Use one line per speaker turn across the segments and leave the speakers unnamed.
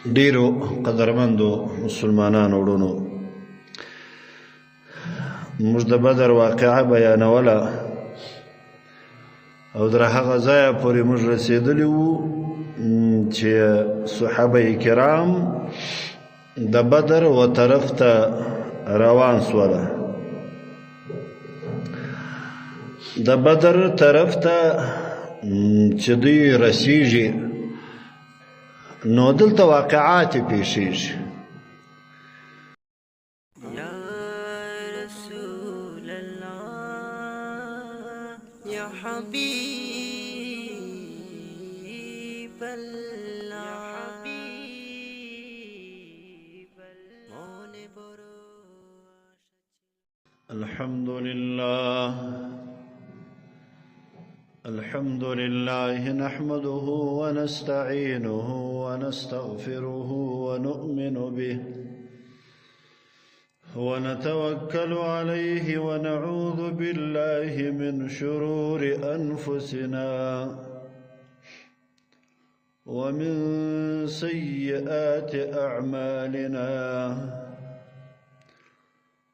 ډیرو قدرمندو مسلمانانو وروڼو، موږ د بدر واقعه بیانوله او در هغه ځایه پورې موږ رسېدلي وو چې صحابه کرام د بدر و طرف ته روان سوله. د بدر طرف ته چې دوی رسیږي نو دلته واقعات پیښیږي.
یا رسول الله یا حبیب الله مون برو.
الحمد لله نحمده ونستعينه ونستغفره ونؤمن به ونتوكل عليه ونعوذ بالله من شرور أنفسنا ومن سيئات أعمالنا.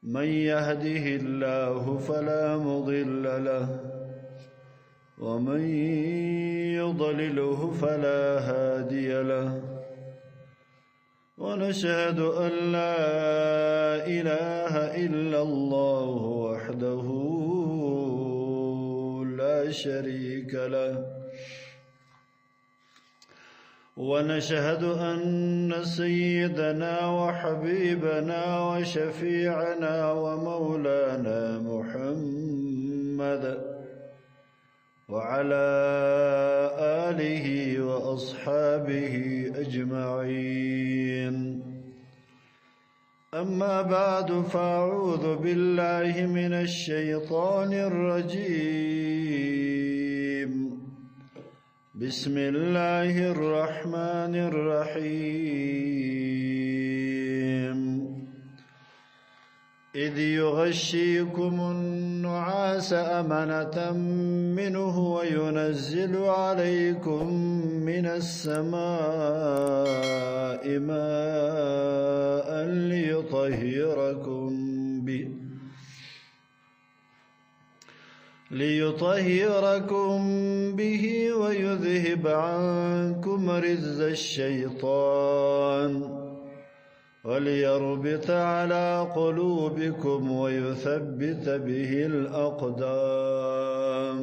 من يهده الله فلا مضل له ومن يضلله فلا هادي له. ونشهد أن لا إله إلا الله وحده لا شريك له. ونشهد أن سيدنا وحبيبنا وشفيعنا ومولانا محمد وعلى آله وأصحابه أجمعين. أما بعد فأعوذ بالله من الشيطان الرجيم. بسم الله الرحمن الرحيم. إذ يغشيكم النعاس أمنة منه وينزل عليكم من السماء ماء ليطهركم به ويذهب عنكم رجز الشيطان وليربط على قلوبكم ويثبت به الأقدام.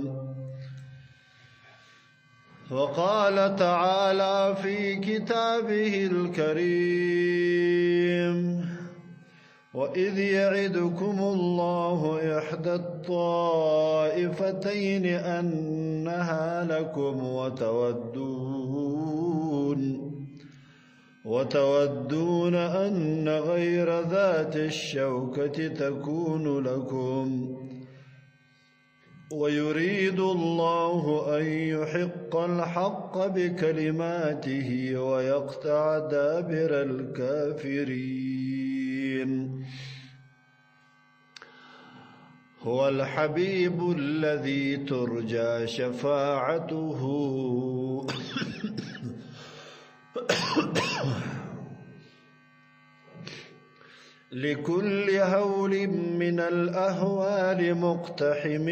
وقال تعالى في كتابه الكريم: وإذ يعدكم الله إحدى الطائفتين أنها لكم وتودون أن غير ذات الشوكة تكون لكم ويريد الله أن يحق الحق بكلماته ويقطع دابر الكافرين. هو الحبيب الذي ترجى شفاعته لكل هول من الأهوال مقتحم.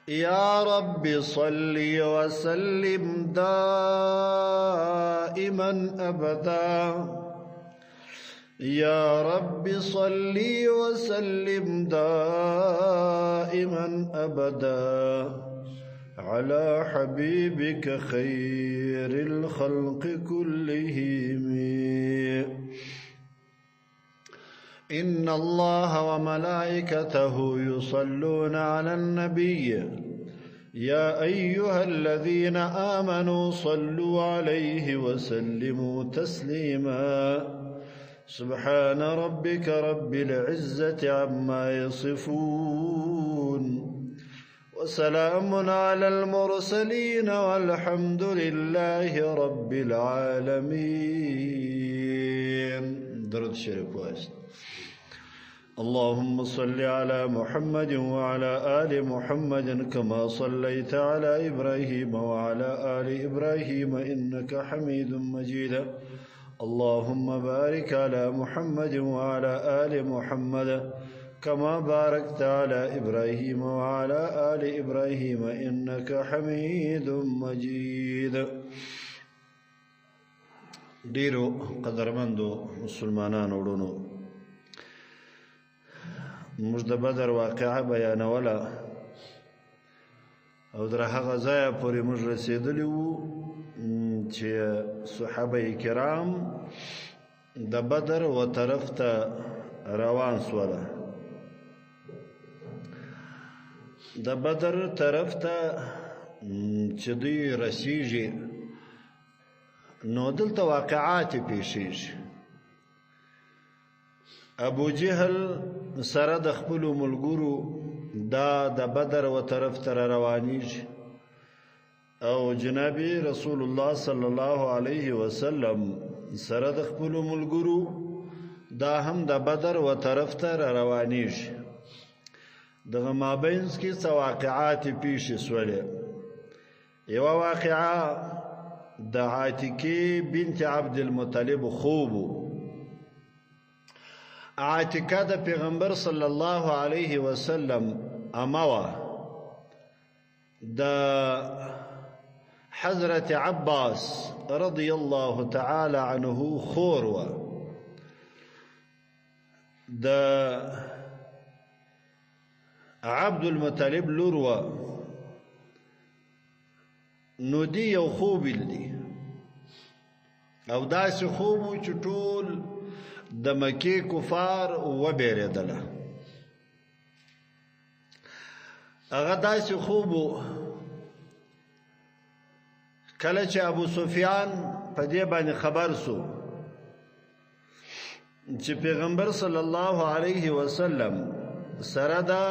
يا رب صل وسلم دائما أبدا. يا رب صل وسلم دائما أبدا على حبيبك خير الخلق كلهم. إن الله وملائكته يصلون على النبي يا أيها الذين آمنوا صلوا عليه وسلموا تسليما. سبحان ربك رب العزة عما يصفون وسلام على المرسلين والحمد لله رب العالمين. درود شریف وایست. اللهم صل على محمد وعلى آل محمد كما صليت على إبراهيم وعلى آل إبراهيم إنك حميد مجيد اللهم بارك على محمد وعلى آل محمد كما باركت على إبراهيم وعلى آل إبراهيم إنك حميد مجيد. ډیرو قدرمندو مسلمانانو ورونو، موږ د بدر واقعه بیانوله او تر هغه ځایه پورې موږ رسېدلي وو چې صحابه کرام د بدر و طرف ته روان سوله. د بدر طرف ته چې دوی رسیږي نو دلته واقعات پیښیږي. ابو جهل سره د خپل ملګرو دا د بدر و طرف ته روانیږي او جناب رسول الله صلی الله علیه وسلم سره د خپل ملګرو دا هم د بدر و طرف ته روانیږي. دغه مابینس کې څه واقعات پیښ شولې. یو واقعه د عاتکه بنت عبد المطلب خوب. عاتکه د پیغمبر صلی الله علیه وسلم اموا د حضرت عباس رضی الله تعالی عنه خور و د عبد المطلب لور و. نو دی یو خوب دی او داسې خوب چې ټول د مکې کفار و بیریدله. هغه داسې خوب کله چې ابو سفیان په دې باندې خبر سو چې پیغمبر صلی الله علیه وسلم سره دا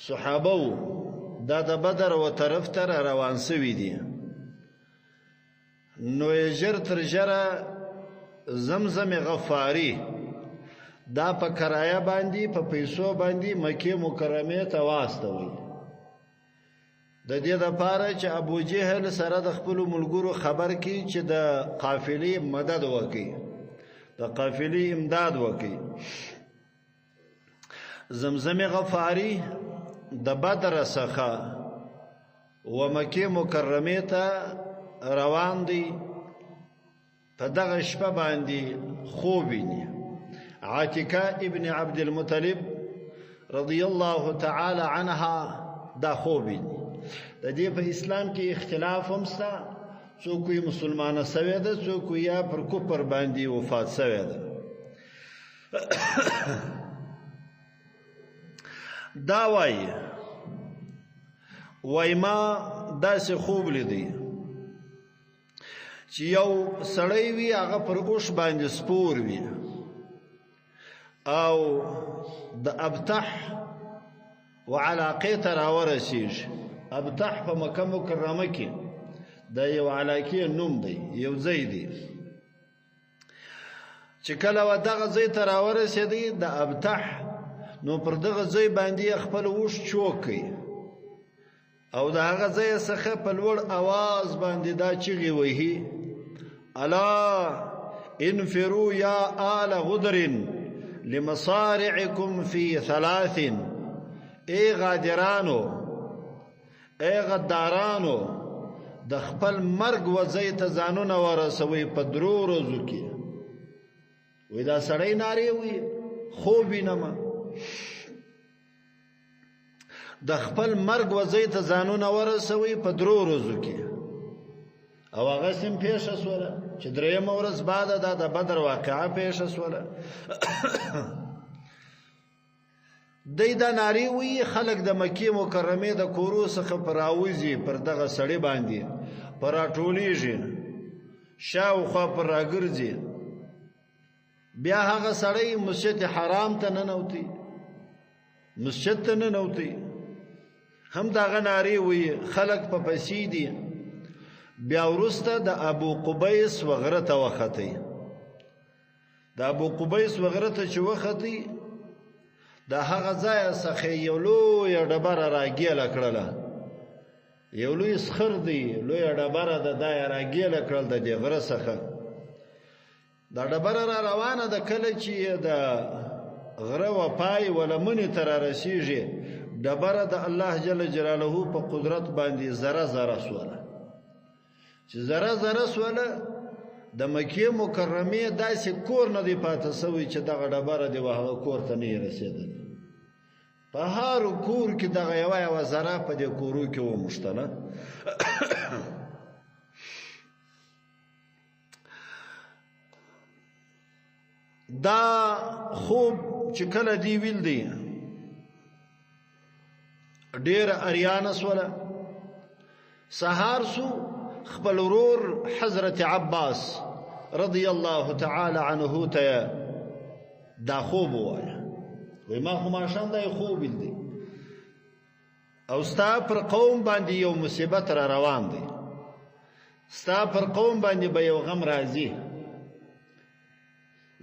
صحابه دا د بدر و طرف ته روان سوي دي، نو یې ژر تر ژره زمزم غفاری دا په کرایه باندې په پیسو باندې مکې مکرمه ته واستوي د دې لپاره چې ابو جهل سره د خپل ملګرو خبر کی چې د قافلې مدد وکړي، د قافلې امداد وکړي. زمزم غفاری د بدر څخه و مکې مکرمه ته روان دی. په دغه شپه باندې خوب ویني. عاتکه ابن عبد المطلب رضی الله تعالی عنها دا خوب ویني. د دې په اسلام کې اختلاف هم شته، څوک یې مسلمانه سوی ده، څوک یې پر کفر باندې وفات سوی ده. دا وای ما داسې خوب لیدی چې یو سړی وي هغه پر اوښ باندې سپور وي او د ابتح وعلاقې ته راورسیږي. ابتح په مکه مکرمه کې د یو علاقې نوم دی، یو ځای دی چې کله و دغه ځای ته راورسېدی د ابتح، نو پر دغه ځای باندې خپل اوښ چوکي او د هغه ځای څخه په لوړ اواز باندې دا چیغې وهي: الا انفروا یا آل غدر لمصارعكم في 3. ای غادرانو، ای غدارانو، د خپل مرګ وځای ته ځانونه ورسوي په 3 ورځو کې. وې دا سړی نارې وي خوب وینم، د خپل مرګ وځای ته ځانونه ورسوي په 3 ورځو کې. او هغه سم پیښه سوله چې 3 ورځ بعد د بدر واقعه پیښه سوله. دی دا ناری وی خلق د مکې مکرمه د کورو څخه پراوځي پر دغه سړی باندې پراټولیږي، شاوخوا پر راګرځي. بیا هغه سړی مسجد حرام ته ننوتی، مسجد ته ننوتی. هم دغه ناری وی خلق په پسې دي. بیا ورسته د ابو قبیس وغیره ته وختی. د ابو قبیس وغیره ته چې وختی د هغه ځای څخه یو لویه ډبره راګیله کړله، یو لوی سخر دی، لویه ډبره د دای راګیله کړل د دې غره څخه. دا ډبره را روانه ده، کله چې د غره و پای ولمنې ته را رسیږي، ډبره د الله جل جلاله په قدرت باندې ذره ذره سوله. چې ذره ذره سوله، د مکې مکرمې داسې کور نه دی پاته سوی چې دغه ډبره دی هغه کور ته نه رسېدلې. په هر کور کې دغه یوه ذره په دې کورو کې وموښتله. دا خوب چې کله دی ویل دی، ډېره اریانه سوله. سهار سو، خپل ورور حضرت عباس رضی الله تعالی عنه ته دا خوب ووایه. وی ما خو ماښام دا خوب ویل دی او ستا پر قوم باندې یو مصیبت را روان دی، ستا پر قوم باندې به یو غم راځي.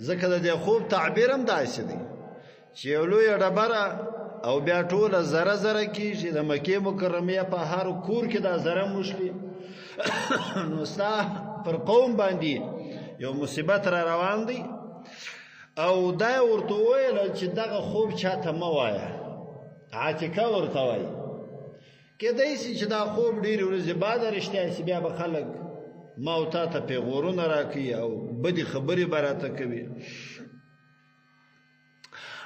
ځکه د دې خوب تعبیر هم داسې دی چې یو لویه ډبره او بیا ټوله ذره ذره کېږي، د مکې مکرمې په هر کور کې دا ذره موښلي. نو ستا پر قوم باندې یو مصیبت را روان دی. او دا ورته وویل چې دغه خوب چاته مه وایه، عاتکه ورته وایي. کیدای شي چې دا خوب ډېرې ورځې بعد رښتیا شي، بیا به خلک ما او تا ته پیغورونه راکوي او بدې خبرې به راته کوي.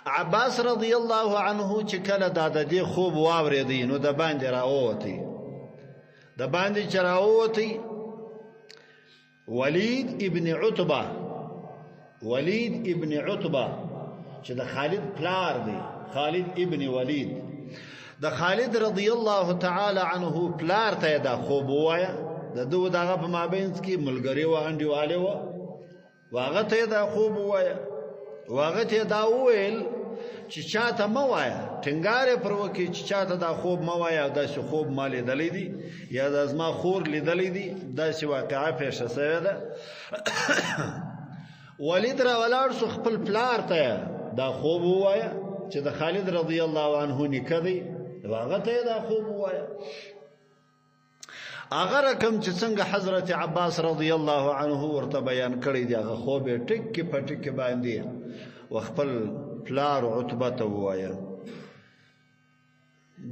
عباس رضی الله عنه چې کله دا د دې خوب واورېدی، نو د باندې راووتی. د باندې چې راووتی، ولید ابن عتبه، ولید ابن عتبه چې د خالد پلار دی، خالد ابن ولید، د خالد رضی الله تعالی عنه پلار ته دا خوب ووایه. د دوه دغه په مابینځ کې ملګری و، انډیواله و، هغه ته دا خوب ووایه. هغه ته دا وویل چې چاته مه وایه، ټینګار یې پر وکړي چې چاته دا خوب مه وایه، داسې خوب ما لیدلی دی یا د زما خور لیدلی دی، داسې واقعه پیښه سوې ده. ولید را ولاړ سو، خپل پلار ته دا خوب ووایه چې د خالد رضی الله عنه نیکه دی، هغه ته دا خوب ووایه. هغه رقم چې څنګه حضرت عباس رضی الله عنه ورته بیان کړی دی، هغه خوب یې ټکي په ټکي باندې و خپل پلار عتبه ته ووایه.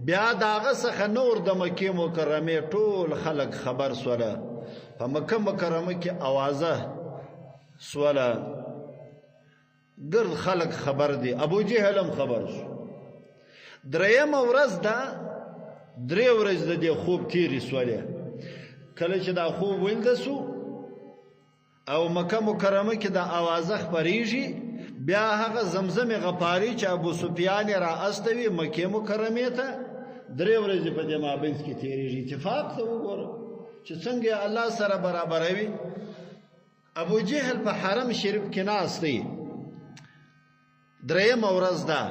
بیا د هغه څخه نور د مکې مکرمې ټول خلک خبر سوله. په مکه مکرمه کې اوازه سوله، ګرد خلک خبر دی، ابو جهل هم خبر شو. درېیمه ورځ ده، درې ورځې د دې خوب تېرې سولې. کله چې دا خوب ویلده سو او مکه مکرمه کې دا اوازه خپریږي، بیا هغه زمزم غفاری چې ابو سفیان را استوي مکه مکرمه ته، درې ورځې په دې مابینځ کې تېرېږي. اتفاق ته وګوره چې څنګه الله سره برابروي. ابو جهل په حرم شریف کې ناست دی. درېیمه ورځ ده،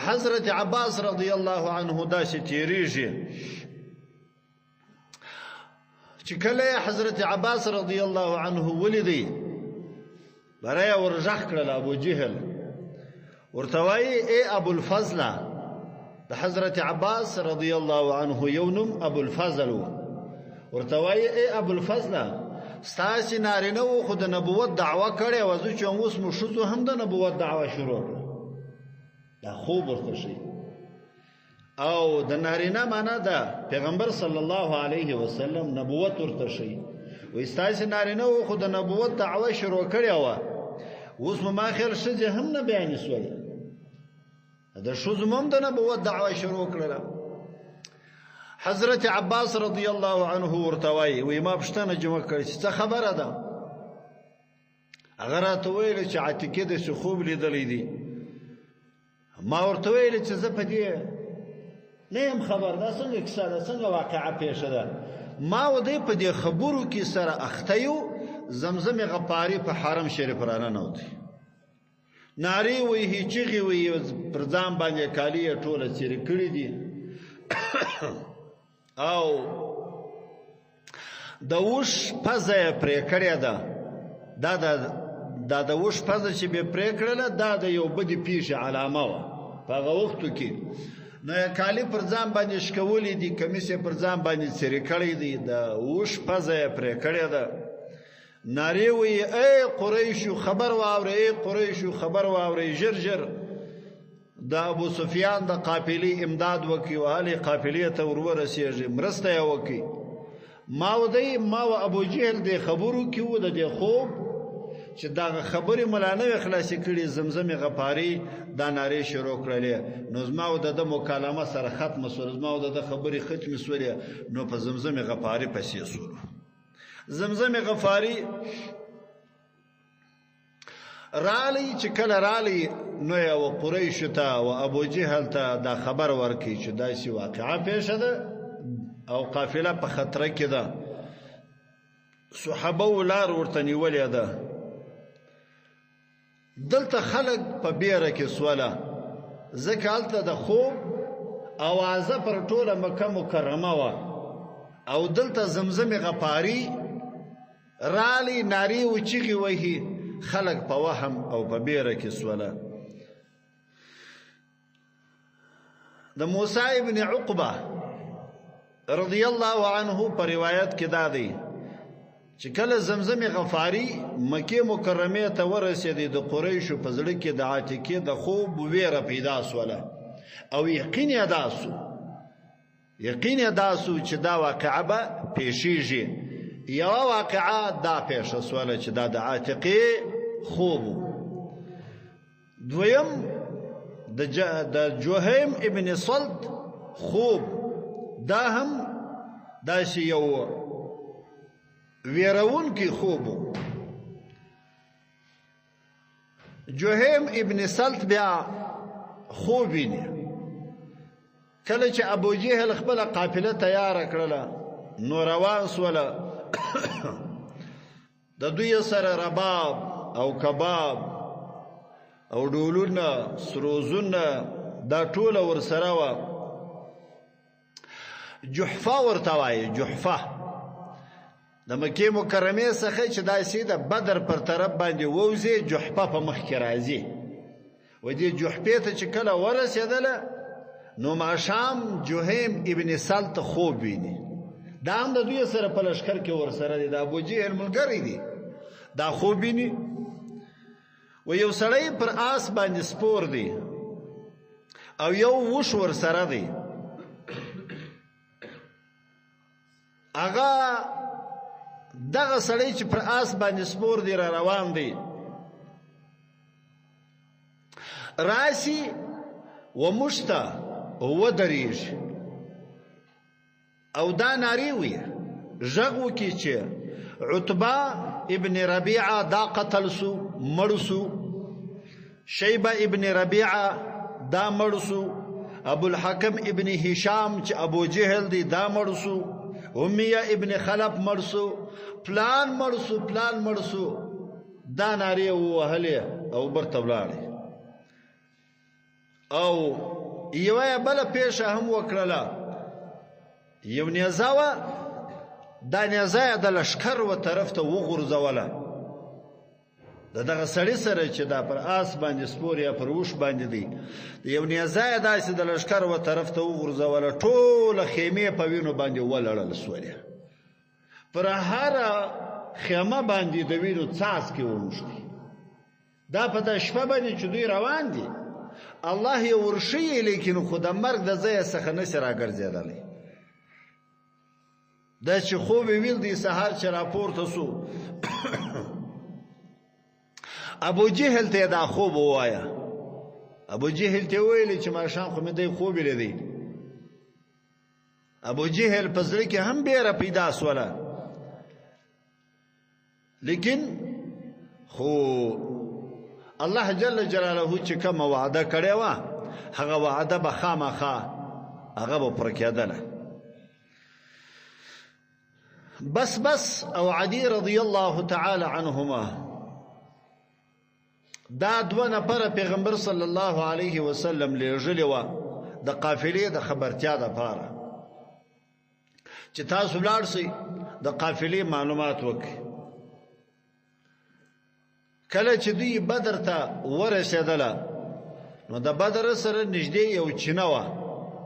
حضرت عباس رضی الله عنه داسې تېرېږي چې کله حضرت عباس رضی الله عنه ولیدی، برای ورغږ کړل ابو جهل، ورته وایي ای ابو الفضل. د حضرت عباس رضی الله عنه یو نوم ابو الفضل و. ورته وایي ای ابو الفضل، ستاسې نارینه و خو د نبوت دعوه کړې وه، زه چې اوس مو ښځو هم د نبوت دعوه شروع کړه. دا خوب ورته شي. او د نارینه معنا ده پیغمبر صلی الله علیه وسلم نبوت ورته شي. وایي ستاسې نارینه و خو د نبوت دعوه شروع کړې وه، اوس مو ما خیال ښځې هم نه بیانې سولې، د ښځو هم د نبوت دعوه شروع کړله. حضرت عباس رضی الله عنه ورته وایي، وایي ما پوښتنه جمع کړې چې څه خبره ده؟ هغه راته ویل چې عتیقې داسې خوب لیدلی دی. ما ورته ویل چې زه په دې نه یم خبر، دا څنګه کیسه ده، څنګه واقعه پیښه ده. ما و دی په دې خبرو کې سره اخته یو، زمزم غفاری په حرم شریف را ننوتی، نارې وهي، چغې وهي، پر ځان باندې کالي یې ټوله څیرې کړي دي. او د اوښ پزه یې پرې کړې ده، دا د دا د وش پزه چې به پرې کړله دا د یو بدې پیښې علامه وه په هغه وختو کې نو یې کالي پر ځان باندې شکولي دي کمیس یې پر ځان باندې څیرې کړی دی د وش پزه یې پرې کړې ده نارې وایي ای قریشو خبر واورئ ای قریشو خبر واورئ ژر ژر د ابو سفیان د قافلې امداد وکړي او هلې قافلې ته ور ورسېږي مرسته یې وکړي ما و ابو جهل دې خبرو کې و د دې خوب چې دا خبرې ملا نه خلاصې کړي زمزم غفاری دا نارې شروع کړلې نو زما و د مکالمه سره ختم سول زما و د خبرې ختم سولې نو په زمزم غفاری پسې سول زمزم غفاری رالی چې کله رالی نو یو قریش ته او ابو جهل ته دا خبر ورکړي چې داسې واقعه پیښه ده او قافله په خطر کې ده صحابه ولار ورته نیولې ده دلته خلق په بیره کې سواله ځکه هلته د خوب اوازه پر ټوله مکه مکرمه وه او دلته زمزم غفاری رالی ناری و چیغې وهي خلق په وهم او په بیره کې سواله د موسی ابن عقبه رضی الله عنه پر روایت کې دا دی چې کله زمزم غفاری مکه مکرمه ته ورسېدی د قریشو په زړه کې د عاتکې د خوب ویره پیدا سوله او یقین ادا سو چې دا واقعه به پیښیږي یو واقعه دا پیښه سوله چې دا د عاتکې خوب دویم د جوهیم ابن صلت خوب دا هم داسې یو ویرون کی خوبو جوهیم ابن سلط بیا خوبینی کله چې ابو جهل خپل قافله تیار کړله نو روان سوله د دوی سره رباب او کباب او ډولونه سروزونه دا ټوله ورسره وه جحفه ورته وایي جحفه د مکې مکرمې څخه چې داسې د بدر پر طرف باندې ووځي جحفه په مخ کې راځي و دې جحفې ته چې کله ورسېدله نو ماښام جوهیم ابن سلط خوب ویني دا هم د دوی سره په لښکر کې ورسره دی د ابو جهل ملګری دی دا خوب ویني و یو سړی پر آس باندې سپور دی او یو وش ورسره دی هغه دغه سړی چې پر آس باندې سپور دی را روان دی راشي و مشته و دریږ او دا ناری وي غږ وکړي چې عتبه ابن ربیعه دا قتل سو مړ سو شیبه ابن ربیعه دا مړ سو ابو الحکم ابن هشام چې ابو جهل دی دا مړ سو امیہ ابن خلف مرسو پلان مرسو دا ناری وهلی او برته ولاړی او یوه بله پیښه هم وکړله یو نیزه وه دا نیزه یې د لښکر و طرف ته وغورځوله د دغه سړي سره چې دا پر آس باندې سپور یا پر وش باندې دی یو نیزه یې داسې د لښکر و طرف ته وغورځوله ټوله خیمې په وینو باندې ولړل سولې پر هره خیمه باندې د وینو څاڅکې واوښتې دا په د شپه باندې چې دوی روان دي الله یې ورښیي لیکن خو د مرګ د ځایه څخه نشي راګرځېدلی دا چې خوب یې ویل دی سهار چې راپورته سو ابو جهل ته دا خوب ووایا ابو جهل ته ویل چې ماښام خو مې دی خوب لیدی ابو جهل په زړه کې هم بیره پیدا سوله لیکن خو الله جل جلاله چې کوم وعده کړی و هغه وعده به خامخا هغه به پر کېدله بس او عدي رضی الله تعالی عنهما دا دوه نفر پیغمبر صلی الله علیه وسلم لېږلي وه د قافلې د خبرتیا دپاره چې تاسو ولاړ شئ د قافلې معلومات وکړئ کله چې دوی بدر ته ورسېدله نو د بدر سره نږدې یو چینه وه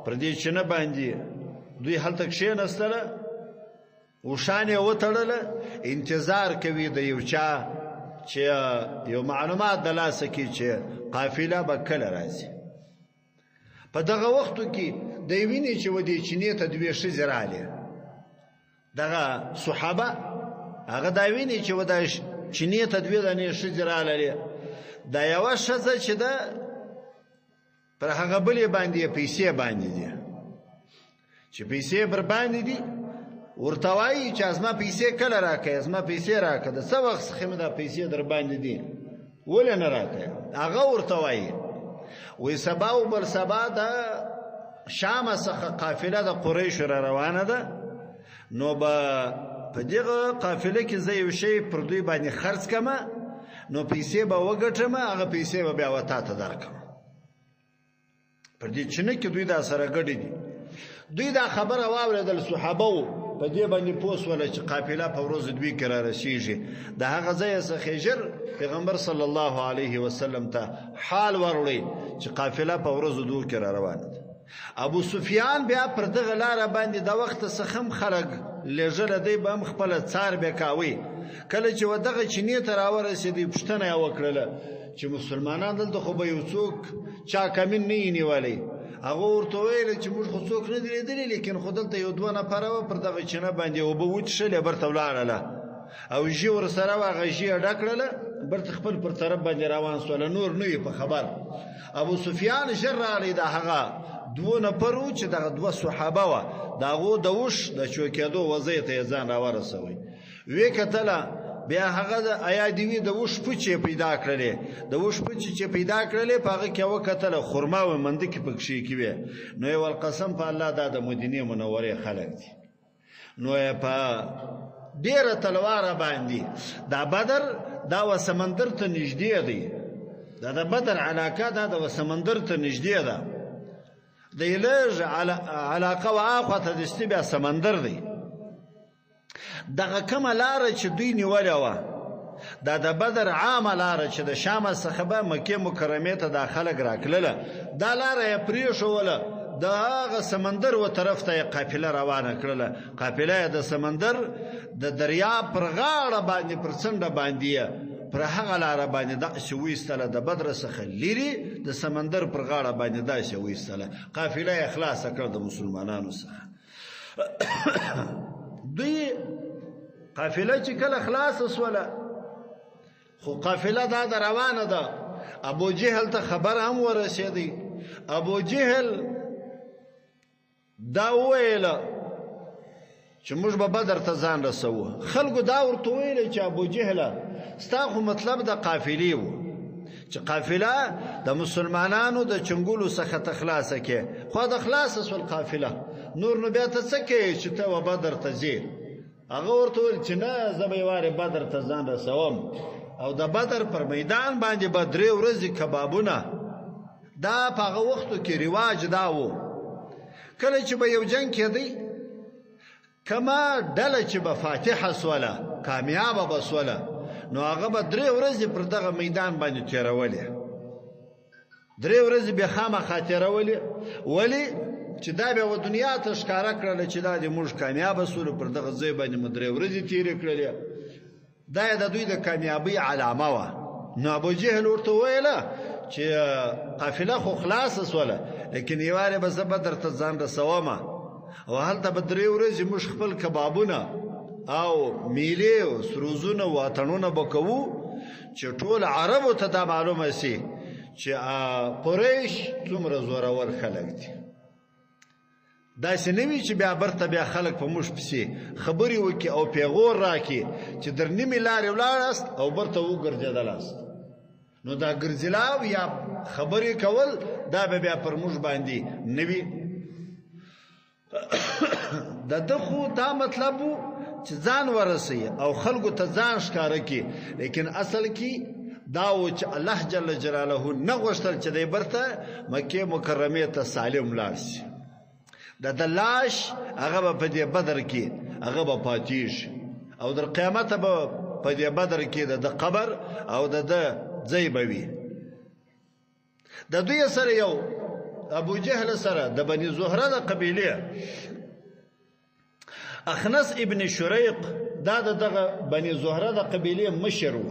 پر دې چینه باندې دوی هلته کښېنستله اوښان یې وتړله انتظار کوي د یو چا چې یو معلومات د لاسه کړي چې قافله به کله راځي په دغه وختو کې دی ویني چې و دې چینې ته دوې ښځې رالې دغه صحابه هغه دا ویني چې و دا چینې ته دوې دانې ښځې راللې دا یوه ښځه چې ده پر هغه بلې باندې پیسې باندې دي چې پیسې بر باندې دي ورته وایي چې زما پیسې کله راکړې زما پیسې راکړه د څه وخت څخه مې دا پیسې در باندې دي ولې نه راکړې هغه ورته وایي وی سبا او بل سبا د شام څخه قافله د قریش را روانه ده نو به په دغه قافله کې زه یو شی پر دوی باندې خرڅ کړم نو پیسې به وګټم هغه پیسې به بیا وتا ته درکړم پر دې چینه کې دوی دا سره ګډې دي دوی دا خبره واورېدل صحابه په دې باندې پوس ولا چې قافله په ورځ دوی کې را رسیږي د هغه ځای څخه ژر پیغمبر صلی الله علیه وسلم ته حال ورولې چې قافله په ورځ دوی کې را روانه ده ابو سفیان بیا پر دغه لار باندې د وخت څخه خلک لږه دی به هم خپل څار به کاوي کله چې ودغه چینې ته راورسېدی پښتنه یې وکړله چې مسلمانان دلته خو به یو څوک چا کمین نه نیولې هغه ورته ویل چې موږ خو څوک نه دی لیدلی لیکن خو دلته یو دوه نفره وه پر دغه چینه باندې اوبه وڅښلې برته ولاړله او ژي ورسره وه هغه ژي یې ډک کړله برته خپل پر طرف باندې روان سوله نور نه وي په خبر ابو سفیان ژر راغلی د هغه دوه نفر وو چې دغه دوه صحابه وه د هغو د اوښ د چوکېدو وضعې ته یې ځان راورسوی ویې کتله بیا هغه د ایا دی وی د اوښ پوچې پیدا کړلې د اوښ پوچې چې پیدا کړلې په هغه کې وکتله خرما و مندکې پکښې کې وې نو یې والقسم په الله دا د مدینې منورې خلک دي نو یې په ډېره تلواره باندې دا بدر دا و سمندر ته نږدې دی دا د بدر علاقه دا د سمندر ته نږدې ده د لږ علاقه واخواته دستی بیا سمندر دی دغه کومه لاره چې دوی نیولې وه دا د بدر عامه لاره چې د شام څخه به مکې مکرمې ته دا خلک راکلله دا لاره یې پرېښوله د هغه سمندر و طرف ته یې قافله روانه کړله قافله یې د سمندر د دریاب پر غاړه باندې پر څنډه باندې پر هغه لاره باندې داسې وایستله د بدر څخه لرې د سمندر پر غاړه باندې داسې وایستله قافله یې خلاصه کړه د مسلمانانو څخه دوی قافله چې کله خلاصه سوله خو قافله دا د روانه ده ابو جهل ته خبر هم ورسېدی ابو جهل دا وویله چې موږ به بدر ته ځان رسوو خلکو دا ورته ویله چې ابو جهله ستا خو مطلب د قافلې و چې قافله د مسلمانانو د چنګولو څخه ته خلاصه کې خو د خلاصه سول قافله نور نو بیا ته څه کوې چې ته و بدر ته ځې هغه ورته ویل چې نه زه به یوارې بدر ته ځان رسوم او د بدر پر میدان باندې به 3 ورځې کبابونه دا په هغه وختو کې رواج دا و کله چې به یو جنګ کېدی کما ډله چې به فاتحه سوله کامیابه به سوله نو هغه به 3 ورځې پر دغه میدان باندې تېرولې 3 ورځې به خامخا تېرولې ولې چې دا به و دنیا ته ښکاره کړله چې دا د موږ کامیابه سولو پر دغه ځای باندې مو 3 ورځې تېرې کړلې دا یې د دوی د کامیابۍ علامه وه نو ابو جهل ورته وویله چې قافله خو خلاصه سوله لیکن یوارې به زه بدر ته ځان رسوم او هلته به 3 ورځې موږ خپل کبابونه او میلې او سروزونه وطنونه به کوو چې ټول عربو ته دا معلومه سي چې قریش څومره زورور خلک دي داسې نه وي چې بیا برته بیا خلک په موږ پسې خبرې وکړي او پیغور راکړي چې در نیمې لارې ولاړاست او برته وګرځېدلاست نو دا ګرځېلاو یا خبرې کول دا به بیا پر موږ باندې نه وي د ده خو دا مطلب و چې ځان ورسوي او خلکو ته ځان ښکاره کړي لیکن اصل کې دا و چې الله جل جلاله نه غوښتل چې دی برته مکې مکرمې ته سالم لاړ شي د لاش هغه به په دې بدر کې هغه به پاتې شي او در قیامت به په دې بدر کې د قبر او د ځای به وي د دوی سره یو ابو جهل سره د بني زهره د قبیله اخنس ابن شریق دا دغه بني زهره د قبیله مشر و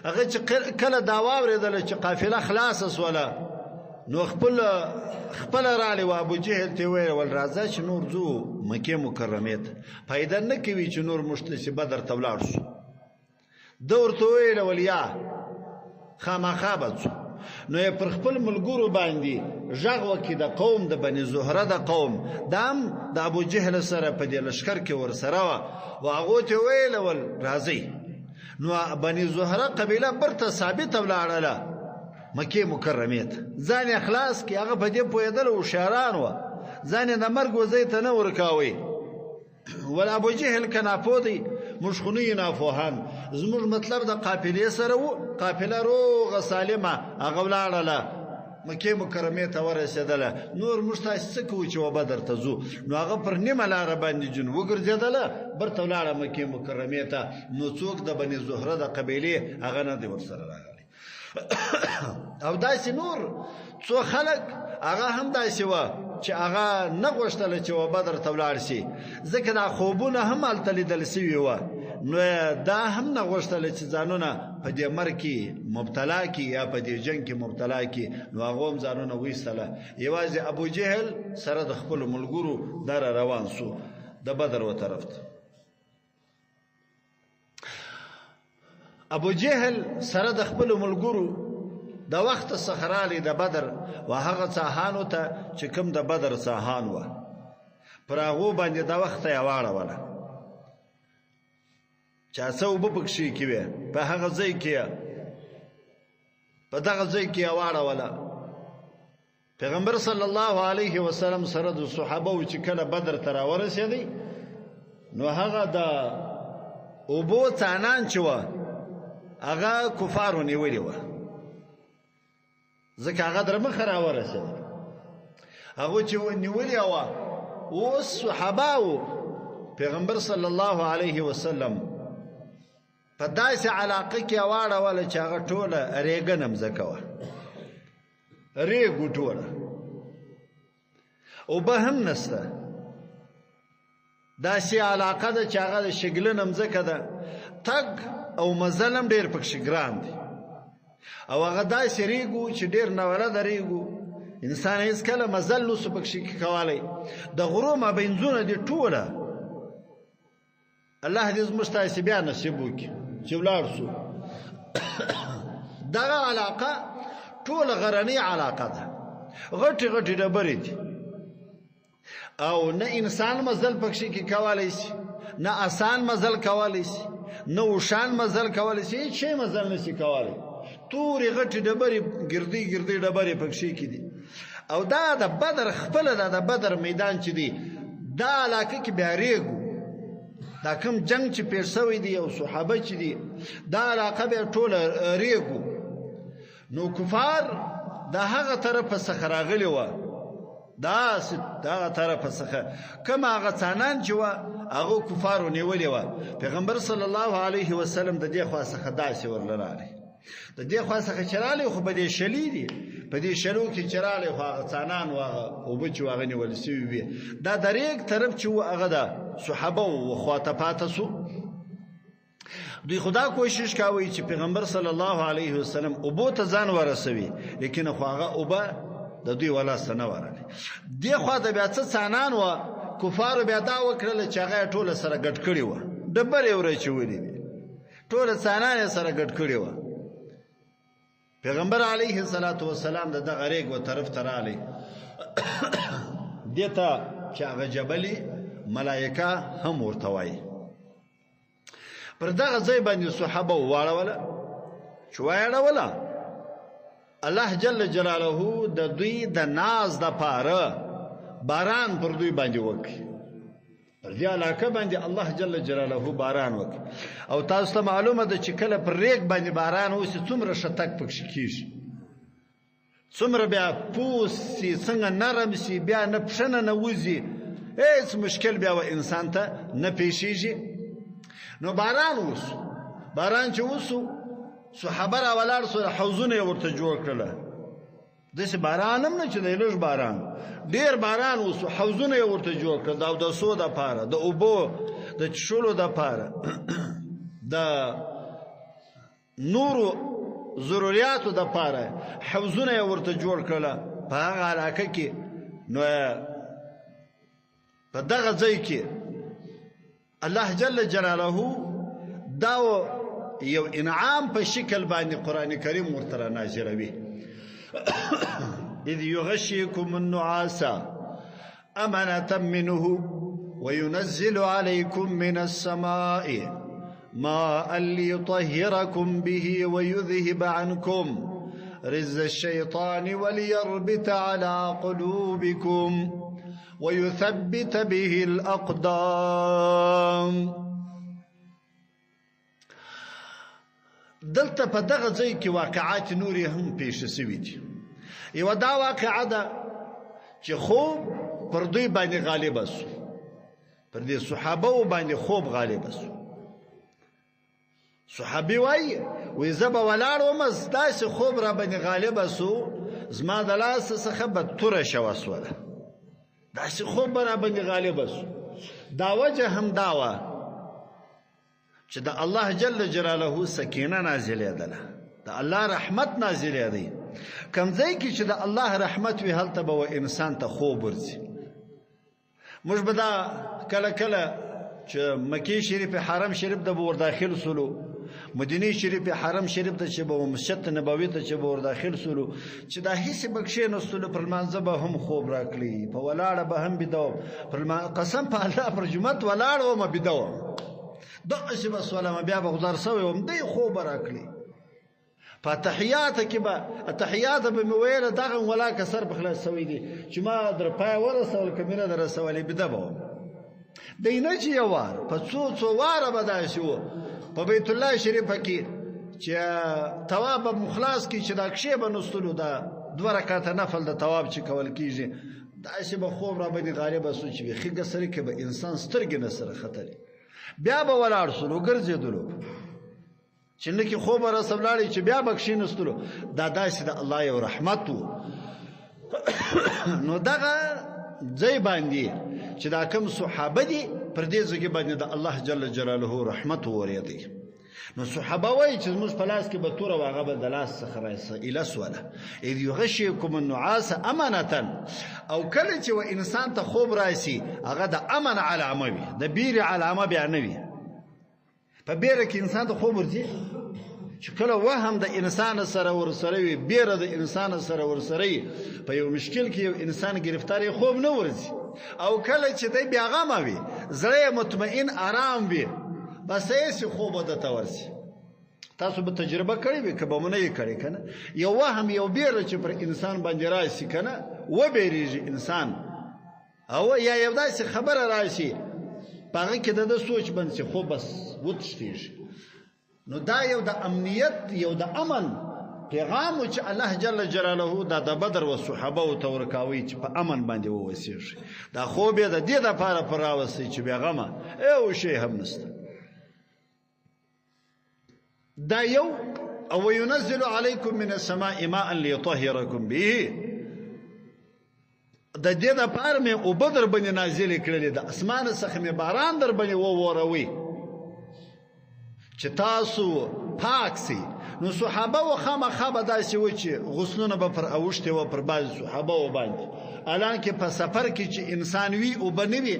هغه چې کله دا واوریدل چې قافله خلاص وسوله نو خپل رالی و ابو جهل ته ویل ول راځه چې نور ځو مکه مکرمه ته پیدا نه کوي چې نور مشتسي بدر ته ولاړ شو دور ته ویل ول یا خامخابت نو یې پر خپل ملګرو باندې ژغ وکړي د قوم د بني زهره د قوم دام د ابو جهل سره په دې لشکر کې ورسره و هغه ته ویل ول راځي نو بني زهره قبیله برته ثابت ولاړله مکه مکرمه ته ځان اخلاص کې هغه په دې پوهېدل او شهران و ځان د مرګ وزې ته نه ورکاوي ول ابو جهل کنا پودي مشخونی نافوهان زموږ مطلب د قافلې سره و قافله روغه سالمه هغه ولاړله مکه مکرمه ته ورسېدله نور مشتاس څه کوي چې و بدر ته ځو نو هغه پر نیمه لاره باندې جن وګرځېدله برته ولاړه مکه مکرمه ته نو څوک د بني زهره د قبیله هغه نه دی ورسره راغلی او داسې نور څو خلک هغه هم داسې و چې هغه نه غوښتل چې و بدر ته ولاړ شي ځکه دا خوبونه هم هلته لیدل سوي وه نو دا هم نه غوښتل چې ځانونه په دې مرګ کې مبتلا کړي یا په دې جنګ کې مبتلا کړي نو هغه هم ځانونه وایستله یوازې ابو جهل سره د خپلو ملګرو در روان سو د بدر و طرف ته ابو جهل سره د خپل ملګرو د وخت صحرالی د بدر و هغه څاهانو ته چې کوم د بدر څاهان و پر هغه باندې د وخت یې واړوله چا څو بپکشي کې په هغه ځای کې په دغه ځای کې واړوله پیغمبر صلی الله علیه وسلم سره د صحابه او چې کله بدر ته راورسېدی نو هغه د اوبو څانان چې و هغه کفارو نیولې و ځکه هغه در مخه راورسېد هغه چې نیولې و اوس صحابه او پیغمبر صلی الله علیه وسلم په داسې علاقه کې واړوله چې هغه ټوله ریګنم زکوه ریګو ټوله او به هم نسته داسې علاقه ده چې هغه د شګلنم زکه ده تګ او مزلم ډیر پکې ګران دي او هغه داسې ریګو چې ډیر نوله د ریګو انسان هیڅ کله مزل نو پکې کولی د غرو مابینځونه دي ټوله الله دې زموږ ته بیا نصیب وکړي چې ولاړ سو دغه علاقه ټوله غرنۍ علاقه ده غټې غټې ډبرې دي او نه انسان مزل پکې کولی شي نه آسان مزل کولی شي نه وشان مزل کولی شي هیڅ شی مزل نشي کولی تورې غټې ډبرې ګردې ډبرې پکې کې دي او دا د بدر خپل د بدر میدان چې دی دا علاقه کې بیا ریګو دا کوم جنگ چې پیښ شوی دی او صحابه چې دي دا علاقه به ټوله ریګو نو کفار دا هغه طرف څخه راغلی و دا طرف څخه کما هغه څانان چې و هغه کفارو نیولې و پیغمبر صلی الله علیه وسلم د دې خوا څخه داسې ورلراله د دې خوا څخه چراله خو په دې شلی دي په دې شلو کې چراله خو هغه څانان و او بچ واغ نیول سوي وي دا دریک طرف چې و هغه د صحابه او خاطفات سو دوی خدا کوشش کوي چې پیغمبر صلی الله علیه وسلم او بو ته ځان ورسوي لیکن خو هغه او به د دوی ولا سنوراله دی خو د بیا څه څانان و کفار بیا دا وکړل چې هغه ټوله سره ګډ کړی و ډبرې ورچولې ټوله څانان سره ګډ کړی و پیغمبر علیه الصلاۃ والسلام د غریق و طرف تراله دیتا چې هغه جبلی ملائکه هم ورته وای پر دغه ځای باندې صحابه واړوله چوایړوله الله جل جلاله د دوی د ناز د پاره باران پر دوی باندې وکړي پر دې علاقه باندې الله جل جلاله باران وکړي او تاسو ته معلومه ده چې کله پر ریګ باندې باران وسی څومره شتک پکې کیږي څومره بیا پوسی څنګه نرم شي بیا نه پښنه نه وځي هیڅ مشکل بیا و انسان ته نه پیښیږي نو باران وس باران چې وسو صحابه را ولاړ سره حوضونه ورته جوړ کړل داسې باران هم نه چې دی لږ باران ډیر باران وسو حوضونه ورته جوړ کړل د اودسو دپاره د اوبو د څښلو دپاره د نورو ضرورياتو دپاره حوضونه ورته جوړ کړل په هغه علاقه کې نو په دغه ځای کې الله جل جلاله دا یو انعام په شکل باندې قران کریم ورته نازلوي اذ يغشيكم النعاس امنة منه وينزل عليكم من السماء ماء ليطهركم به ويذهب عنكم رز الشيطان وليربط على قلوبكم ويثبت به الأقدام. دلته په دغه ځای کې واقعات نورې هم پیښ شوي دي. یوه دا واقعه ده چې خوب پر دوی باندې غالبه سو، پر دې صحابه باندې خوب غالبه سو. صحابي وایي زه به ولاړ وم داسې خوب را باندې غالبه سو زما د لاس څخه به توره شوه سوله، داسې خوب به را باندې غالبه سو. دا وجه هم دا وه چې د الله جل جلاله سکینه نازلېدله، د الله رحمت نازلېدی. کوم ځای کې چې د الله رحمت وي هلته به انسان ته خوب ورځي. موږ به دا کله کله چې مکې شریف حرم شریف ته به ورداخل سولو، مدینه شریف حرم شریف ته چې به مسجد نبوي ته چې به ورداخل سولو، چې دا هیڅ به کښېنستلو پر لمانځه به هم خوب راکړي، په ولاړه به هم بیده وم، قسم په الله پر جومات ولاړ وم بیده وم، دغسې به سولم بیا به غذار سوی وم دی خوب به راکړي. په تحیات کې به تحیات به مې ویله دغه ولاکه سر په خلاص سوی دی چې ما در پای ورسول که مې نه در رسولې بیده به وم. دی نه چې یو وار په څو واره به داسې و په بیت الله شریفه کې چې طواف به مخلاص کړي چې دا کښې به نستلو دا 2 رکعته نفل د طواف چې کول کېږي داسې به خوب را باندې غالبه سو چې بیخي ګسرې کې به انسان سترګې نه سره ختلې. بیا به ولاړ سولو ګرځېدلو چې نه کې خوب رسم لاړې چې بیا به کښېنستلو. دا داسې د الله یو رحمت و. نو دغه ځای باندې چې دا کوم صحابه دي پر دې ځای باندې د الله جل جلاله رحمت ورېدی. نو صحابه وایي چې زموږ په لاس کې به توره و هغه به د لاس څخه رایله سوله. اذ یغشیکم النعاس امنة، او کله چې و انسان ته خوب راسي هغه د امن علامه وي، د بیرې علامه بیا نه وي. په بیره کې انسان ته خوب ورځي چې کله وهم د انسان سره ورسره وي، بیره د انسان سره ورسره وي، په یو مشکل کې یو انسان گرفتار خوب نه ورځي. او کله چې دی بیا غمه وي، زړه مطمئن آرام وي، بس هیڅ خوب درته ورځي. تاسو به تجربه کړې وي که به مو نه یې کړې که نه، یو وهم یو بیره چې پر انسان باندې راشي که نه وبېرېږي انسان، او یا یو داسې خبره راشي په هغه کې د ده سوچ بند شي خوب بس وتښتېږي. نو دا یو د امنیت یو د امن پیغام و چې الله جل جلاله دا د بدر و صحابه و ته ورکاوی چې په امن باندې ووسېږي. دا خوب یې د دې دپاره پر راوستی چې بېغمه یو شی هم نشته. دا یو. او وینزل علیکم من السماء ماء لیطهرکم به، د دې دپاره مې اوبه در باندې نازلې کړلې، د اسمانه څخه مې باران در باندې ووروي چې تاسو پاک سئ. نو صحابه و خامخا به داسې و چې غسلونه به پر اوښتې وه پر بعضې صحابه و باندې، حالانکې په سفر کې چې انسان وي اوبه نه وي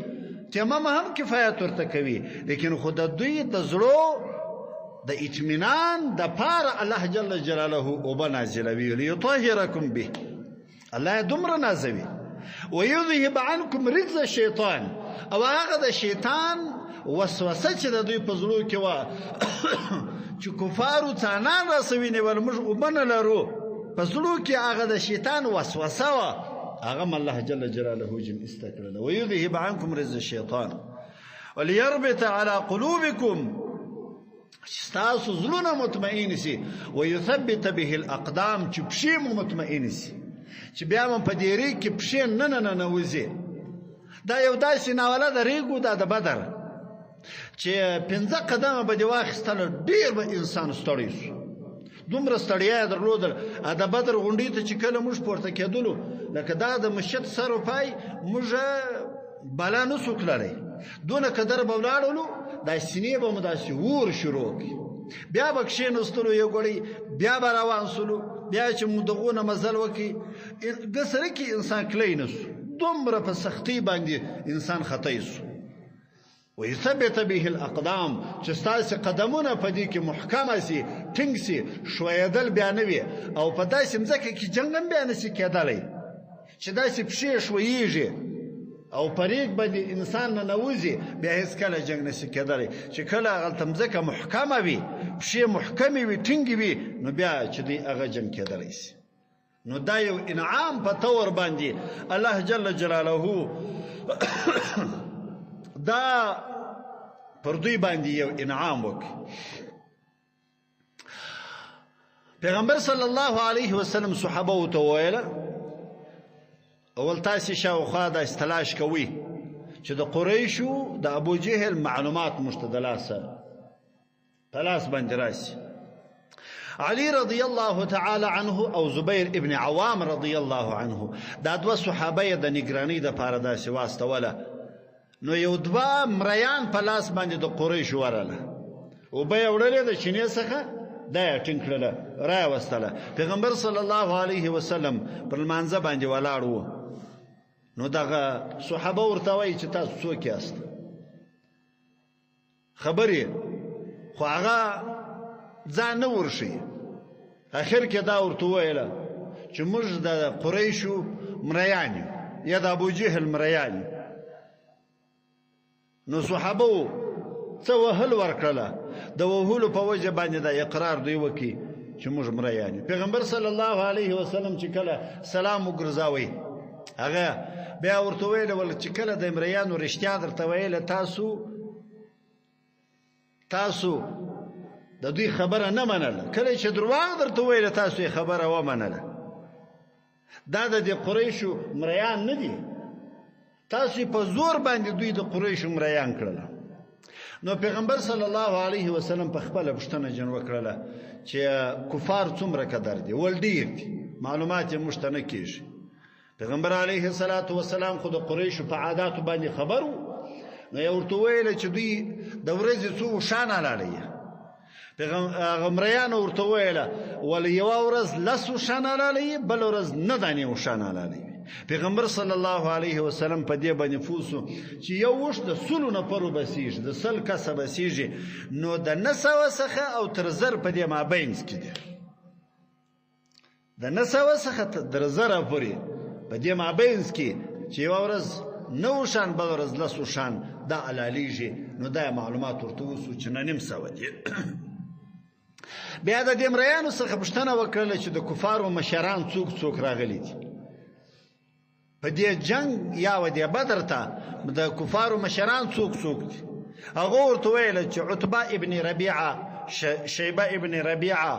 تیمم هم کفایت ورته کوي، لیکن خو د دوی د زړو د اطمینان د پاره الله جل جلاله اوبه نازلوي. لیطهرکم به، الله یې دومره نازوي. ویذهب عنکم رجز الشیطان، او هغه د شیطان وسوسه چې د دوی په زړو کې وه چې کفارو څانان راسوینې ول موږ اوبه نه لرو، په زړو کې هغه د شیطان وسوسه وه، هغه م الله جل جلاله جن ایسته کړله. ویذهب عنکم رجز الشیطان وليربط على قلوبکم، ستاسو زړونه مطمئن سي. ويثبت به الاقدام، چې پښې مو مطمئن سي، چې بیا مو په دې ریګ کې پښې نه وځي. دا یو داسې ناوله د ریګو دا د بدر چې 15 قدمه به دې واخیستله ډېر به انسان ستړی شو دومره ستړیا یې درلودل د بدر غونډۍ ته چې کله موږ پورته کېدلو لکه دا د مسجد سر و پای موږ بلا نه سو تللی دونه قدر به ولاړلو دا سینې به مو داسې اور شروع کړي بیا به کښېنستلو یو ګړی بیا به روان سولو بیا چې مو دغونه مزل وکړي ګسره کې انسان کلی نه سو دومره په سختۍ باندې انسان خطی سو ويثبت به الاقدام چې ستاسې قدمونه په دې کې محکمه سي ټینګ سي شویدل بیا نه وي او په داسې مځکه کې جنګ هم بیا نشي کېدلی چې داسې پښې شویږي او پریک باندې انسان نه نوځي بیا هیڅکله جنګ نشي کېدلی چې کله هغلته مځکه محکمه وي پښې محکمې وي ټینګې وي نو بیا چې دوی هغه جنګ کېدلی سي نو دا یو انعام په طور باندې الله جل جلاله دا پر دوی باندې یو انعام وکړي پیغمبر صلی الله علیه وسلم صحابه ورته وویله اول تاسې شاوخوا داسې تلاش کوئ چې د قریشو د ابو جهل معلومات موږ ته د لاسه په لاس باندې راسي علي رضی الله تعالی عنه او زبیر ابن عوام رضی الله عنه دا دوه صحابه یې د نگرانۍ دپاره داسې واستوله نو یو دوه مریان په لاس باندې د قریشو ورله اوبه یې وړلې د چینې څخه دا یې ټینګ کړله را یې وستله پیغمبر صلی الله علیه وسلم پر لمانځه باندې ولاړ و نو دغه صحابه ورته وایي چې تاسو څوک یاست خبرې خو هغه ځان نه ورښیي اخر کې دا ورته وویله چې موږ د قریشو مریان یو یا د ابو جهل مریان یو نو صحابه څه وهل ورکړله د وهلو په وجه باندې دا اقرار دوی وکړي چې موږ مریان یو پیغمبر صلی الله علیه وسلم چې کله سلام وګرځاوی هغه بیا ورته ویله چې کله د مریانو رښتیا درته ویله تاسو د دوی خبره نه منله کله چې درواغ درته ویله تاسو یې خبره ومنله دا د دې قریشو مریان نه دي تاسو په زور باندې دوی د قریشو مریان کړله نو پیغمبر صلی الله علیه وسلم په خپله پوښتنه جن وکړله چې کفار څومره قدر دي ول ډېر دي معلومات یې موږ ته نه کېږي پیغمبر علیه الصلاة والسلام خو د قریشو په عاداتو باندې خبر و نو یې ورته ویله چې دوی د ورځې څو اوښان حلالوي هغه مریانو ورته ویله ولې یوه ورځ لس اوښان حلالوي بله ورځ نه دانې اوښان حلالوي پیغمبر صلی الله علیه وسلم په دې باندې فوسو چې یو اوښ د سلو نفرو بسیږي د سل کسه بسیږي نو د 900 څخه او تر 1000 په دې مابینځ کې دي د 900 څخه تر 1000 پورې په دې مابینځ کې چې یوه ورځ 9 اوښان بله ورځ 10 اوښان دا حلالیږي نو دا معلومات ورته وسو چې 900 دي بیا د دې مریانو څخه پوښتنه وکړله چې د کفارو مشران څوک راغلي دي په دې جنگ یا و دې بدر ته د کفارو مشران څوک دي هغه ورته ویله چې عتبه ابن ربیعه شیبه ابن ربیعه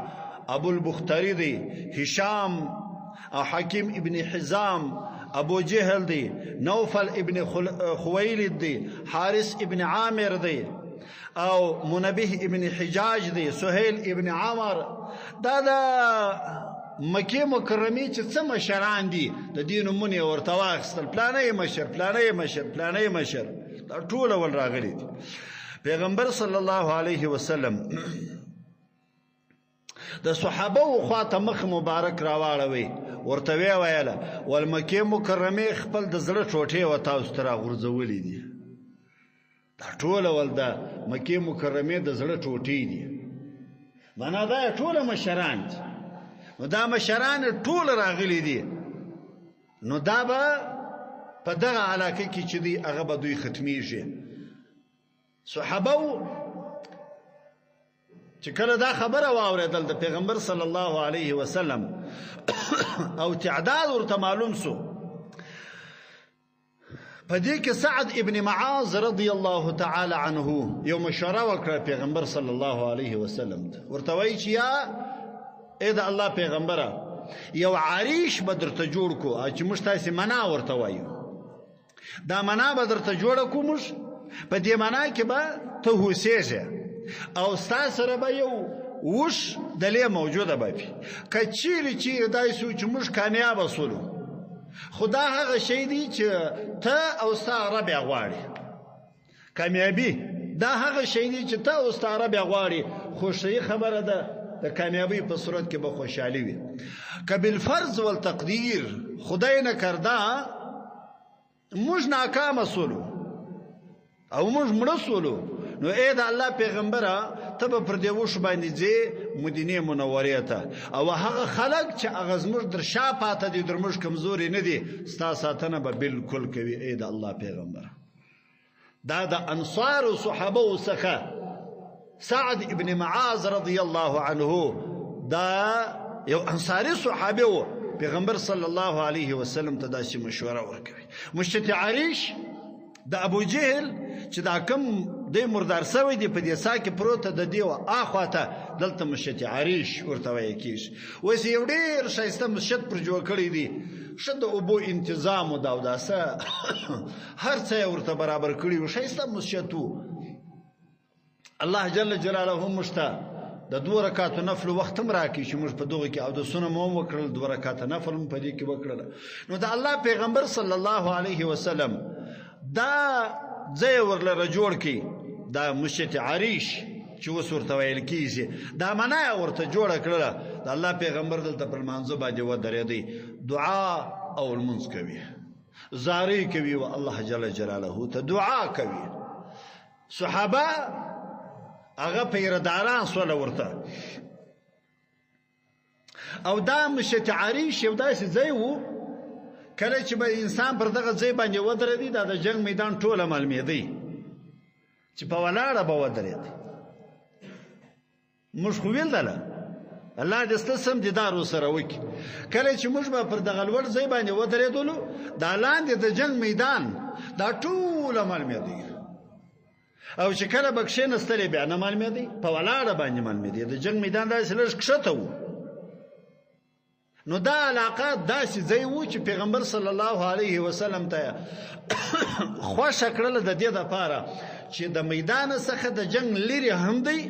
ابو البختری دی هشام او حکیم ابن حزام ابو جهل دی نوفل ابن خویلد دی حارس ابن عامر دی او منبه ابن حجاج دی سهیل ابن عمر دا مکه مکرمه چې څه مشران دي د دین نومونه ورته واخیستل پلانې مشر دا ټول ول راغلي دي پیغمبر صلی الله علیه وسلم د صحابه او خواته مخ مبارک راواړوي ورته ویله ول مکه مکرمه خپل د زړه ټوټې و تاسو تر غورځولې دي دا ټول ول د مکه مکرمه د زړه ټوټې دي معنا دا ټول مشران دي نو دا مشران ټول راغلي دي نو دا به په دغه علاقه کې چې دی هغه به دوی ختمیږي صحابه چې کله دا خبره واورېدل د پیغمبر صلی الله علیه وسلم او تعداد ورته معلوم سو په دې کې سعد ابن معاذ رضی الله تعالی عنه یو مشوره وکړه پیغمبر صلی الله علیه وسلم ورته وایي چې یا اې د الله پیغمبره یو عریش به درته جوړ کو چې موږ تاسې منا ورته وایو دا منا به درته جوړه کو موږ په دې معنا کې به ته هوسېږې او ستا سره به یو وش دلې موجوده به وي. که چیرې داسې و چې موږ کامیابه سولو، خو دا هغه شی دی چې ته او ستا رب یې غواړي. کامیابي دا هغه شی دی چې ته او ستا رب یې غواړي، خو صحیح خبره ده د کامیابی په صورت کې به خوشحالي وي. که بالفرض والتقدیر خدای نه کرده موږ ناکامه سولو او موږ مړه سولو، نو ای د الله پیغمبره ته به پر دې وښ باندې ځې مدینې منورې ته، او هغه خلک چې هغه زموږ در شا پاته دي، در موږ کمزوري نه دي، ستا ساتنه به بالکل کوي ای د الله پیغمبره. دا د انصارو صحابه څخه سعد ابن معاذ رضی الله عنه دا یو انصاری صحابه و، پیغمبر صلی الله علیه وسلم ته داسې مشوره ورکوي. مشت عریش د ابو جهل چې دا کم دی مردار سوی دی په دې سا کې پروته د دی اخواته دلته مشت عریش ورته وایي کیږي. اوس یو ډېر ښایسته مسجد پر جوړ کړی دی، ښه د اوبو انتظام و دا او داسه هر څه یې ورته برابر کړي و، ښایسته مسجد و. الله جل جلاله مشته د 2 رکعاتو نفل وخت هم راکړي چې موږ په دغه کې اودسونه مو وکړل، 2 رکعاته نفل هم په دې کې وکړل. نو د الله پیغمبر صلی الله علیه وسلم دا ځای ورله جوړ کړي، دا مشت عریش چې اوس ورته ویل کېږي، دا معنا ورته جوړه کړله. د الله پیغمبر دلته پر لمانځه باندې ودرېدی، دعا او لمونځ کوي، زارۍ کوي و الله جل جلاله ته دعا کوي. صحابه هغه پیرداران سوله ورته. او دا مشت عریش یو داسې ځای و کله چې به انسان پر دغه ځای باندې ودرېدی، دا د جنگ میدان ټوله معلومېدی چې په ولاړه به ودرېدی. موږ خو ویل دله الله دې ستاسو سم دیدار وسره وکړي. کله چې موږ به پر دغه لوړ ځای باندې ودرېدلو، دا لاندې د جنگ میدان دا ټوله معلومېدی، او چې کله به کښېنستلې بیا نه معلومېدی، په ولاړه باندې معلومېدی. د جنگ میدان داسې لږ کښته و. نو دا علاقه داسې ځای و چې پیغمبر صلی الله علیه وسلم ته خوښه کړله د دې دپاره چې د میدان څخه د جنگ لرې هم دی،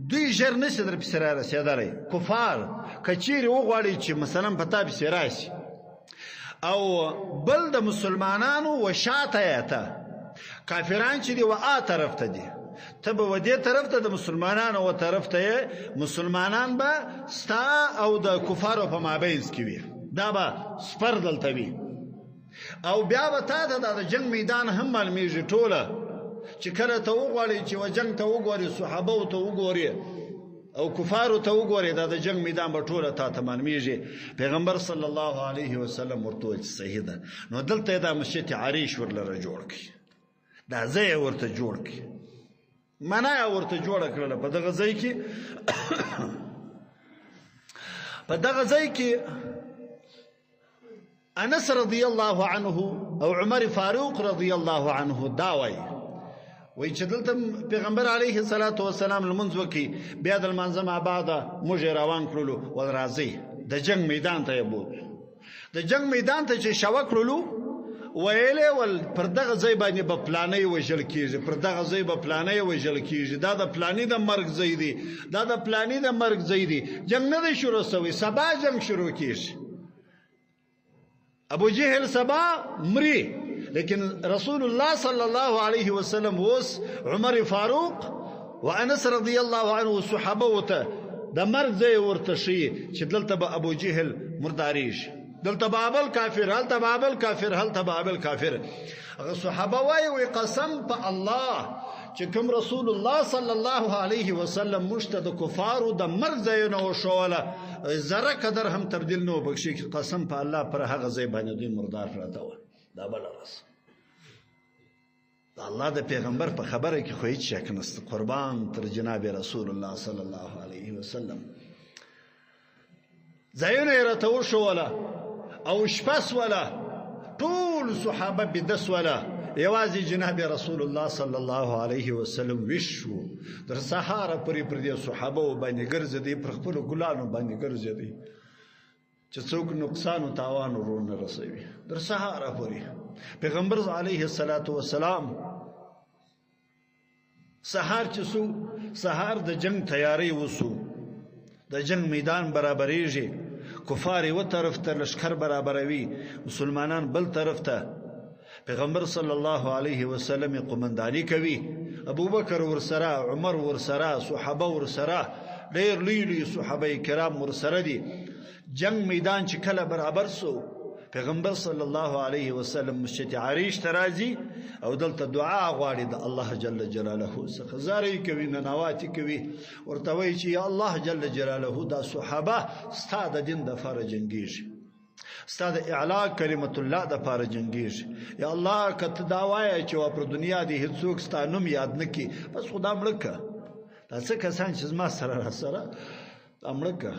دوی ژر نشي در پسې را رسېدلی. کفار که چیرې وغواړي چې مثلا په تا پسې راشي، او بل د مسلمانانو و شاته یې ته کافران چې دی و طرف ته دي، ته به و دې طرف ته د مسلمانانو و طرف ته یې، مسلمانان به ستا او د کفارو په مابینځ کې وي، دا به سپر دلته وي. او بیا به تا ته د جنگ میدان هم معلومیږي ټوله، چې کله ته وغواړې چې و جنگ ته وګورې، صحابو ته وګورې او کفارو ته وګورې، دا د جنگ میدان به ټوله تا ته معلومیږي. پیغمبر صلی الله علیه وسلم ورته وویل چې صحیح ده. نو دلته دا مسجد عریش ورلره جوړ کړي، دا ځای ورته جوړ کړي، معنا ورته جوړه کړله. په دغه ځای کې په دغه ځای کې انس رضی الله عنه او عمر فاروق رضی الله عنه دا وایي چې دلته پیغمبر علیه الصلاة والسلام لمونځ وکړي، بیا د لمانځه نه بعده موږ یې روان کړلو ول راځئ د جنگ میدان ته یې بوتلو. د جنگ میدان ته چې شوه کړلو، ویلې ول پر دغه ځای باندې به پلانې وژل کېږي، پر دغه ځای به پلانې وژل کېږي، دا د پلانې د مرګ ځای دی، دا د پلانې د مرګ ځای دی. جنگ نه دی شروع سوی، سبا جنگ شروع کېږي. ابو جهل سبا مري، لیکن رسول الله صلی الله علیه وسلم اوس عمر فاروق و انس رضی الله عنه صحابه وته د مرګ ځای ورته ښیي چې دلته به ابو جهل مرداریږي، دلته بابل کافر، هلته بابل کافر، هلته بابل کافر. هغه صحابه وایي قسم په الله چې کوم رسول الله صلی الله علیه وسلم مشته د کفارو د مرګ ځایونه وښوله، ذره قدر هم تبدیل نه وبخښي، قسم په الله پر هغه ځای باندې دوی مردار پراته وه. دا بله ورځ د الله د پیغمبر په خبره کې خو هیڅ شک نشته، قربان تر جناب رسول الله صلی الله علیه وسلم. ځایونه یې راته وښوله او شپه سوله، ټول صحابه بیده سوله، یوازې جناب رسول الله صلی الله علیه وسلم ویښ شو. تر سهاره پورې پر دې صحابه باندې ګرځېدی، پر خپلو ګلانو باندې ګرځېدی چې څوک نقصان او تاوان ورونه رسوي. تر سهاره پورې پیغمبر علیه الصلاة والسلام سهار چې سو سهار د جنگ تیاری وسو د جنگ میدان برابرېږي کفار یو طرف ته لشکر برابروي مسلمانان بل طرف ته پیغمبر صلی الله علیه وسلم قومندانی کوي ابوبکر ورسره عمر ورسره صحابه ورسره ډېر لوی صحابه کرام ورسره دي جنگ میدان چې کله برابر سو پیغمبر صلی الله علیه وسلم مسجد عریش ترازی او دلته دعا غواړي د الله جل جلاله څخه زاري کوي ننواتي کوي ورته وایي چې یا الله جل جلاله دا صحابه ستاد دین د فار جنگیږي ستاد اعلا کلمت الله د فار جنگیږي یا الله کته دا وایي چې په دنیا دی هیڅوک ستانم یاد نکي بس خدا مړکه دا څه کسان چې ما سره امړکه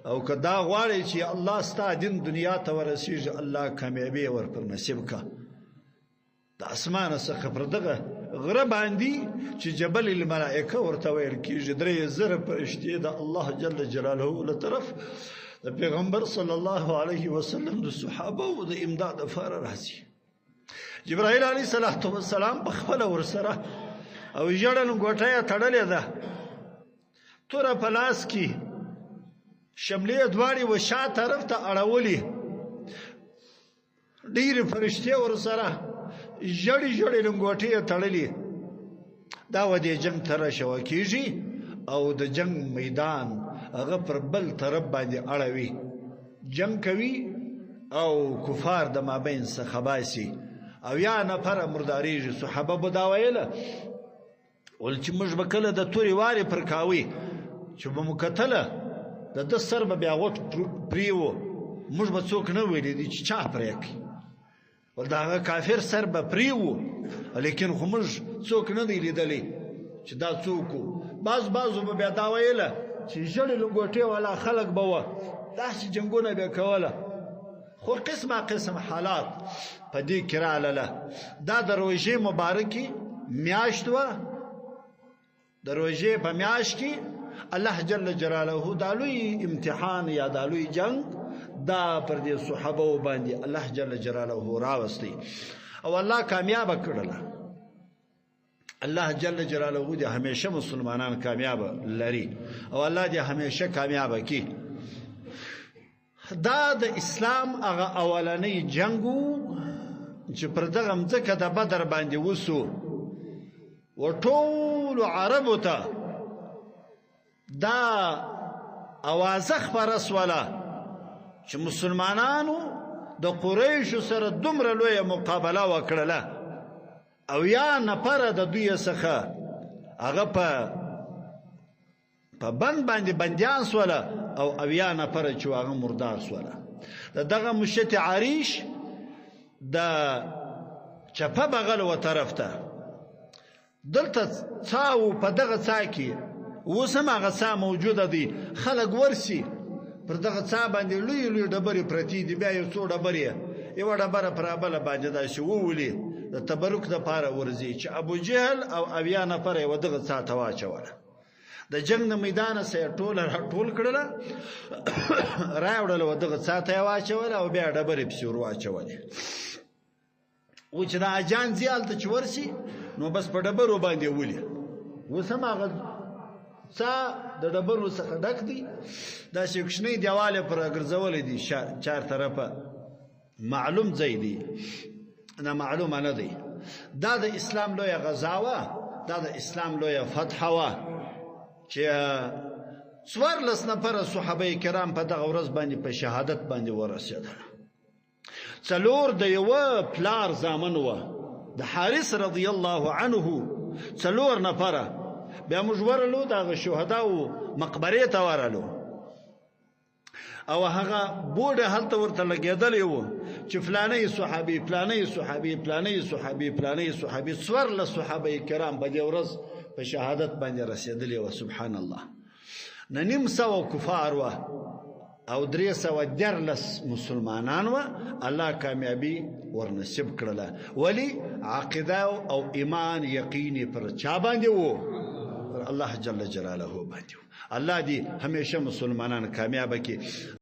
او کدا غواړي چې الله ستاسو دین دنیا ته ورسیږي الله کامیابی ور پر نصیب کا د اسمانه څخه پر دغه غره باندې چې جبل الملائکه ورته ویل کیږي درې زره فرشتي د الله جل جلاله له طرف د پیغمبر صلی الله علیه وسلم د صحابه او د امداد لپاره راځي جبرائیل علیه السلام په خپل ورسره او جړل غوټه تړلې ده تور په لاس کې شملې دواړي و شا طرف ته اړولې ډېر فرشتي ورسره جړې لنګوټې تړلې دا و دې جنگ تر شو کیږي او د جنگ میدان هغه پر بل طرف باندې اړوي جنگ کوي او کفار د مابین څخه باسي او یا نفر مرداریږي صحابه بداویله ول چې موږ بکله د توري واري پر کاوي چې به مکتله د سر به بیا غوټ پریو موږ به څوک نه ویلې دي چې چا پرې کوي ول دا کافر سر به پریو لیکن خو موږ څوک نه دی لیدلی چې دا څوک بعضو به بیا دا ویله چې جړې لنګوټې والا خلک به وه داسې جنګونه به کوله خو قسم حالات په دې کې راغله دا د روژې مبارکې میاشت وه د روژې په میاشت کې الله جل جلاله دا لوی امتحان یا دا لوی جنگ دا پر دې صحابه باندې الله جل جلاله راوستي او الله کامیاب کړل الله جل جلاله دې همیشه مسلمانان کامیاب لري او الله دې همیشه کامیاب کړي دا د اسلام هغه اولنی جنگو چې پر دغه مځکه د بدر باندې وسو وټول عربو ته دا اوازه خبره سواله چې مسلمانانو د قریش سره دومره لوی مقابله وکړله او یا نفر د دوی څخه هغه په بند باندې بندیان سواله او یا نفر چې هغه مردار سواله دغه مشت عریش د چپه بغل و طرف ته دلته څاو په دغه څا کې وسم هغه څا موجوده دي خلک ورسي پر دغه څا باندې لوی ډبرې پرتی دي بیا یو څو ډبرې یو ډبره پر بل باندې دا شو وولي د تبرک د پاره ورزي چې ابو جهل او اویا نفر یو دغه څا ته واچوله د جنگ د میدان سره ټول کړل راوړل و دغه څا ته واچوله او بیا ډبرې په سور واچوله و چې دا اجان زیال ته چورسي نو بس په ډبرو باندې ولي وسم هغه څا د ډبرو څخه ډک دي دا شکشنی دیواله پر ګرځولې دي چار طرفه معلوم ځای دی نه معلومه نه دی دا د اسلام لوی غزاوه دا د اسلام لوی فتح وا چې څوارلس نفر صحابه کرام په دغه ورځ باندې په شهادت باندې ورسېدل څلور د یو پلار زامن و د حارث رضی الله عنه څلور نفر بیا موږ ورلو دغه شهداو مقبره ته ورلو او هغه بوډه هلته ورته لګېدلې و چې فلانه صحابي څوارلس صحابه کرام په دې ورځ په شهادت باندې رسیدلې و سبحان الله نیم سو کفار و او 314 مسلمانان و الله کامیابی ورنصیب کړله ولی عقیده او ایمان یقیني پر چا باندې و الله جل جلاله باندې الله دې همیشه مسلمانان کامیاب کړي